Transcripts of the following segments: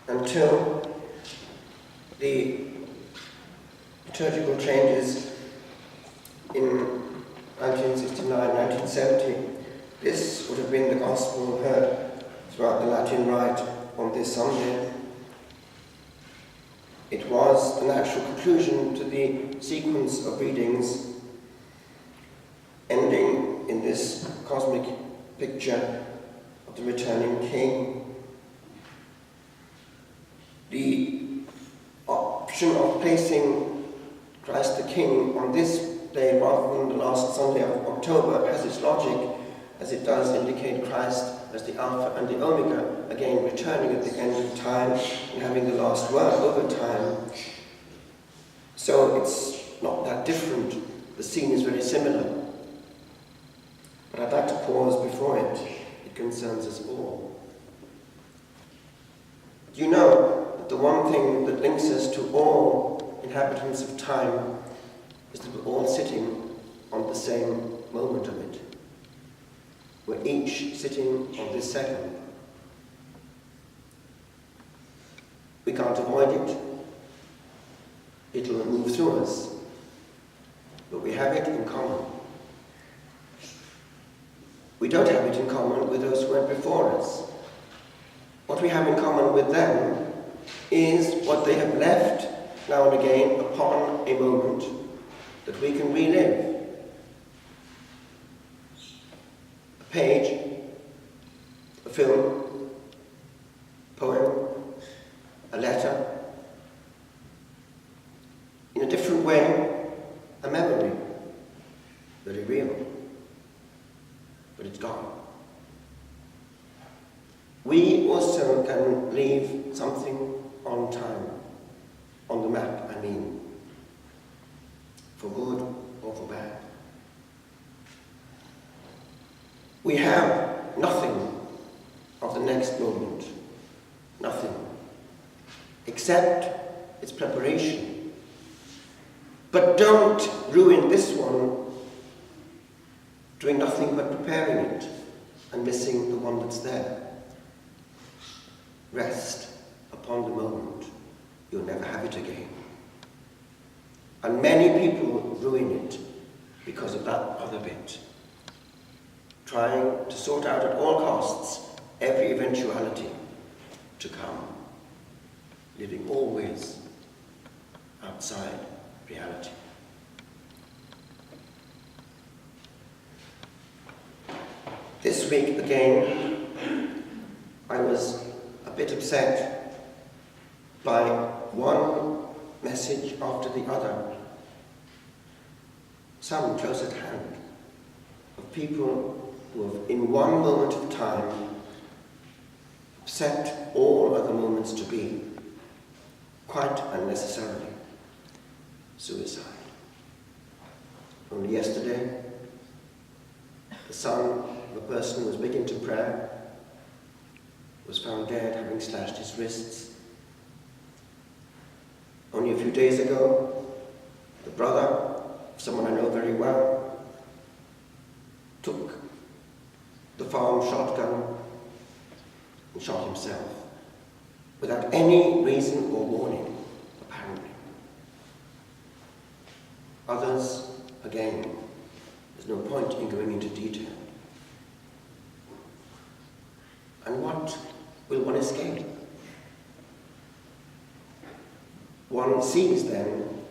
until the liturgical changes in 1969, 1970, this would have been the gospel heard throughout the Latin Rite on this Sunday. It was the natural conclusion to the sequence of readings, ending in this cosmic picture of the returning King. The option of placing Christ the King on this day rather than the last Sunday of October has its logic, as it does indicate Christ as the Alpha and the Omega, again returning at the end of time and having the last word over time. So it's not that different. The scene is very similar. But I'd like to pause before it. It concerns us all. Do you know that the one thing that links us to all inhabitants of time is that we're all sitting on the same moment of it? We're each sitting on this second. We can't avoid it. It'll move through us. But we have it in common. We don't have it in common with those who went before us. What we have in common with them is what they have left now and again upon a moment that we can relive. A page, a film, a poem, a letter. In a different way, a memory, very real, but it's gone. We also can leave something on time, on the map, I mean, for good or for bad. We have nothing of the next moment, nothing, except its preparation. But don't ruin this one doing nothing but preparing it and missing the one that's there. Rest upon the moment. You'll never have it again. And many people ruin it because of that other bit. Trying to sort out at all costs every eventuality to come. Living always outside reality. This week again, I was a bit upset by one message after the other, some close at hand, of people who have in one moment of time upset all other moments to be, quite unnecessarily, suicide. Only yesterday, the son of a person who was big into prayer was found dead, having slashed his wrists. Only a few days ago, the brother of someone I know very well took the farm shotgun and shot himself without any reason or warning, apparently. Others, again, there's no point in going into detail. And what will one escape? One sees then,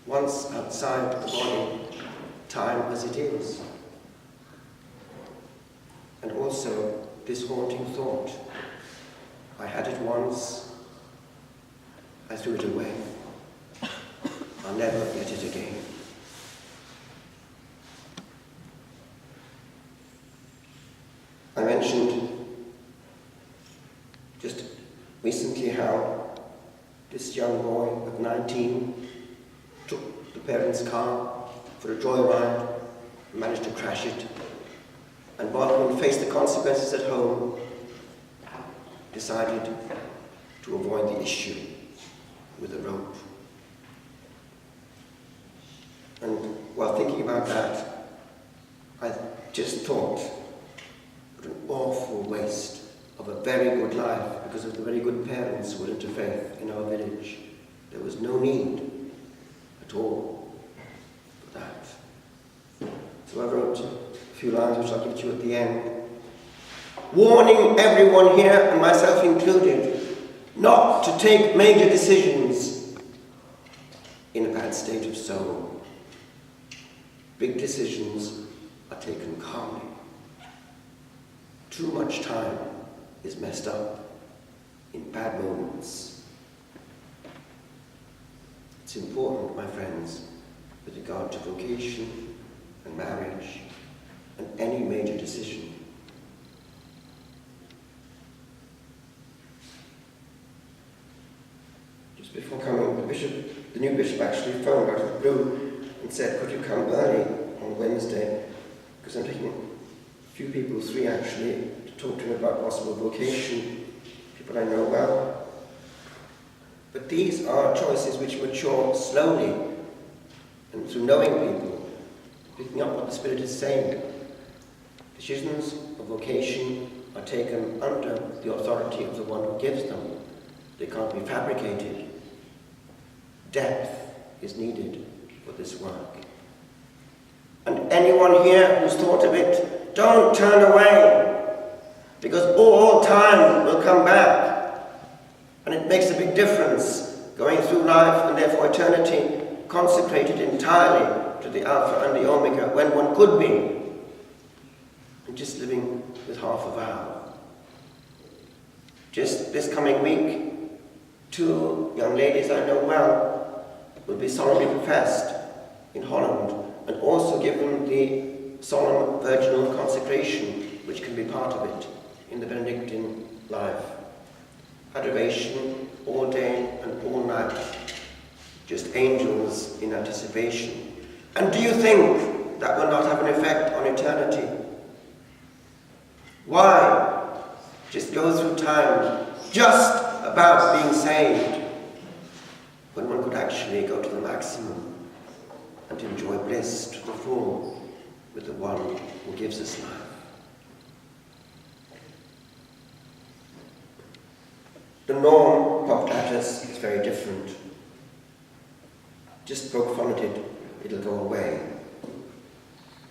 once outside the body, time as it is. And also this haunting thought, I had it once, I threw it away. I'll never get it again. I mentioned just recently how this young boy of 19 took the parents' car for a joyride and managed to crash it, and rather than face the consequences at home, decided to avoid the issue with a rope. And while thinking about that, I just thought, what an awful waste of a very good life because of the very good parents who were into faith in our village. There was no need at all for that. So I wrote a few lines which I'll give to you at the end. Warning everyone here, and myself included, not to take major decisions in a bad state of soul. Big decisions are taken calmly. Too much time is messed up in bad moments. It's important, my friends, with regard to vocation and marriage and any major decision. Just before coming, the new bishop actually phoned out of the blue and said, could you come early on Wednesday? Because I'm taking a few people, 3 actually, to talk to him about possible vocation, people I know well. But these are choices which mature slowly and through knowing people, picking up what the Spirit is saying. Decisions of vocation are taken under the authority of the one who gives them. They can't be fabricated. Depth is needed for this work. And anyone here who's thought of it, don't turn away, because all time will come back. And it makes a big difference going through life and therefore eternity consecrated entirely to the Alpha and the Omega when one could be and just living with half a vow. Just this coming week, 2 young ladies I know well will be solemnly professed in Holland and also given the solemn virginal consecration which can be part of it in the Benedictine life. Adoration all day and all night, just angels in anticipation. And do you think that will not have an effect on eternity? Why just go through time just about being saved when one could actually go to the maximum and enjoy bliss to the full with the one who gives us life? The norm, Pop-Tatus, is very different. Just poke fun at it, it'll go away.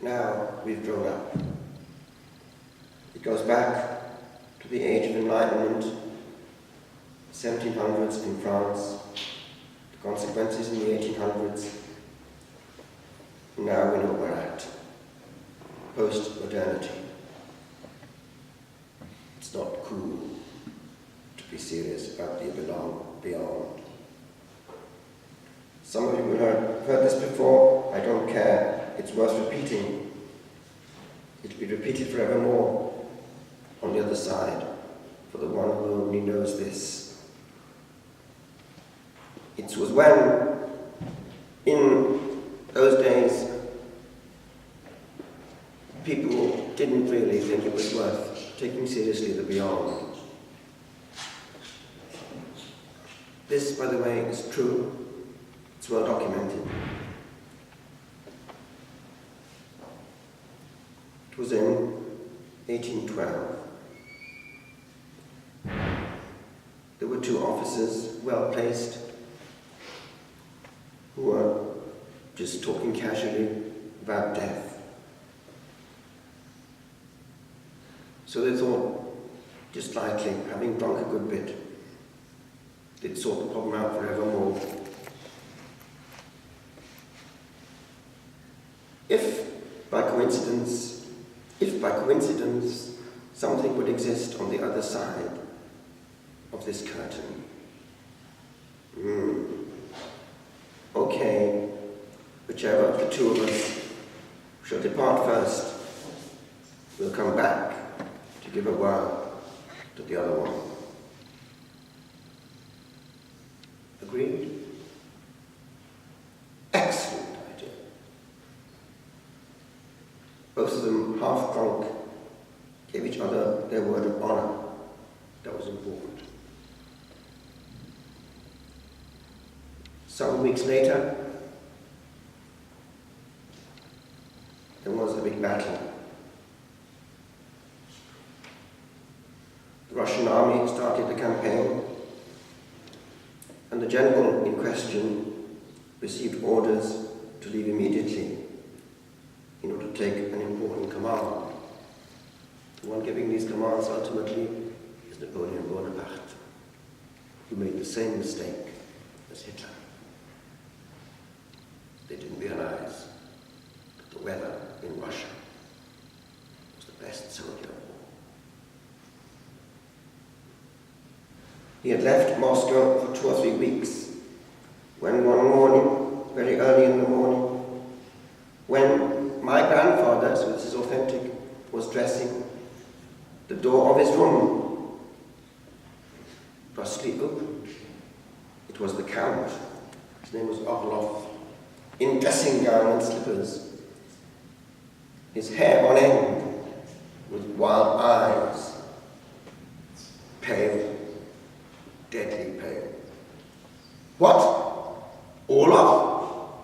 Now we've grown up. It goes back to the Age of Enlightenment, 1700s in France, the consequences in the 1800s. Now we know where we're at. Post-modernity. It's not cool to be serious about the beyond. Some of you will have heard this before. I don't care. It's worth repeating. It'll be repeated forevermore on the other side for the one who only knows this. It was when, in those days, people didn't really think it was worth taking seriously the beyond. This, by the way, is true. It's well documented. It was in 1812. There were 2 officers, well placed, who were just talking casually about death. So they thought, just lightly, having drunk a good bit, they'd sort the problem out forevermore. If by coincidence, something would exist on the other side of this curtain. Okay, whichever of the 2 of us shall depart first, we'll come back to give a word to the other one. Agreed? Excellent idea. Both of them, half drunk, gave each other their word of honor. That was important. Some weeks later, there was a big battle. The Russian army started the campaign, and the general in question received orders to leave immediately in order to take an important command. The one giving these commands ultimately is Napoleon Bonaparte, who made the same mistake as Hitler. They didn't realize that the weather in Russia was the best soldier of all. He had left Moscow for 2 or 3 weeks, when one morning, very early in the morning, when my grandfather, so this is authentic, was dressing, the door of his room brusquely opened. It was the Count. His name was Orlov, in dressing gown and slippers, his hair on end, with wild eyes, pale, deadly pale. "What? Orlov?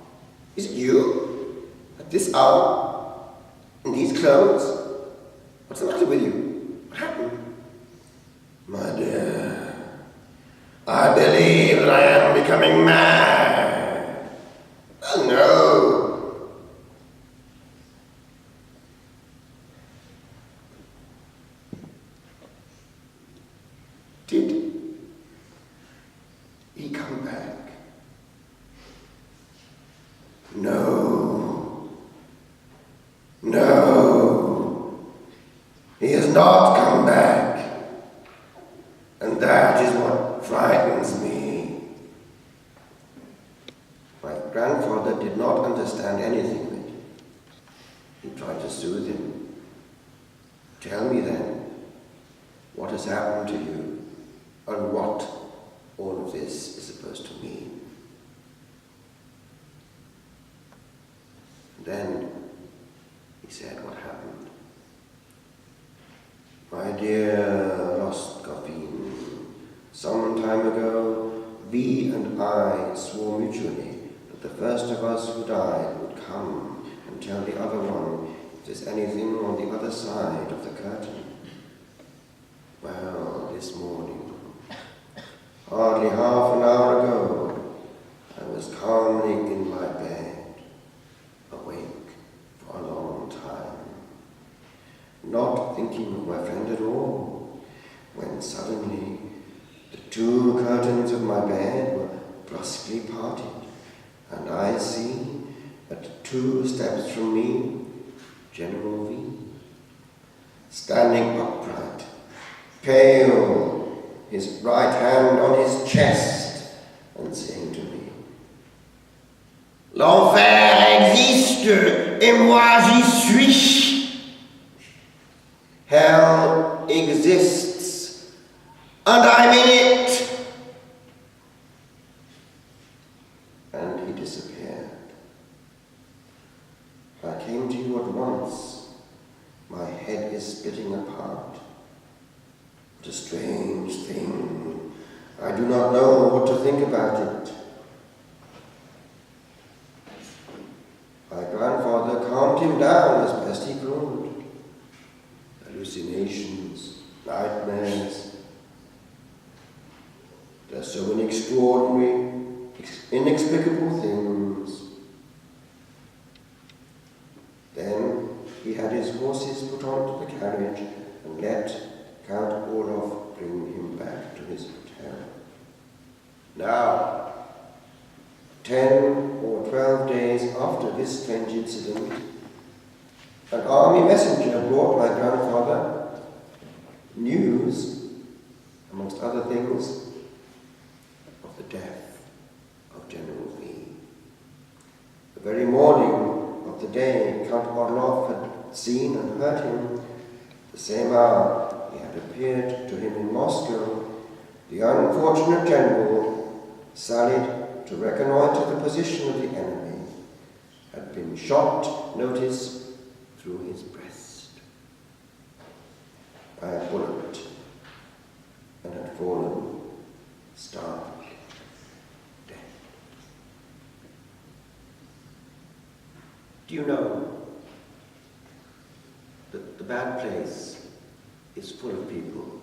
Is it you? At this hour? In these clothes? What's the matter with you? What happened?" "My dear, I believe that I am becoming mad." "Oh no." Did he come back? No. No. He has not come back. And that is what frightens me. My grandfather did not understand anything of it. He tried to soothe him. "Tell me then, what has happened to you, and what all of this is supposed to mean." And then he said what happened. "My dear Rostrophin, some time ago, we and I swore mutually that the first of us who died would come and tell the other one if there's anything on the other side of the curtain. Well, this morning, hardly half an hour ago, I was calmly in my bed, awake for a long time, not thinking of my friend at all, when suddenly the 2 curtains of my bed were brusquely parted, and I see, at 2 steps from me, General V, standing upright, pale, his right hand on his chest, and saying to me, "L'enfer existe, et moi j'y suis." Hell exists, and I'm in it. And he disappeared. I came to you at once. My head is splitting apart. What a strange thing. I do not know what to think about it. My grandfather calmed him down as best he could. Hallucinations, nightmares. There are so many extraordinary, inexplicable things. Then he had his horses put onto the carriage and let Count Orlov bring him back to his hotel. Now, 10 or 12 days after this strange incident, an army messenger brought my grandfather news, amongst other things, of the death of General V. The very morning of the day Count Orlov had seen and heard him, the same hour he had appeared to him in Moscow, the unfortunate general sallied to reconnoiter the position of the enemy, had been shot, notice, through his breast by a bullet, and had fallen stark dead. Do you know that the bad place is full of people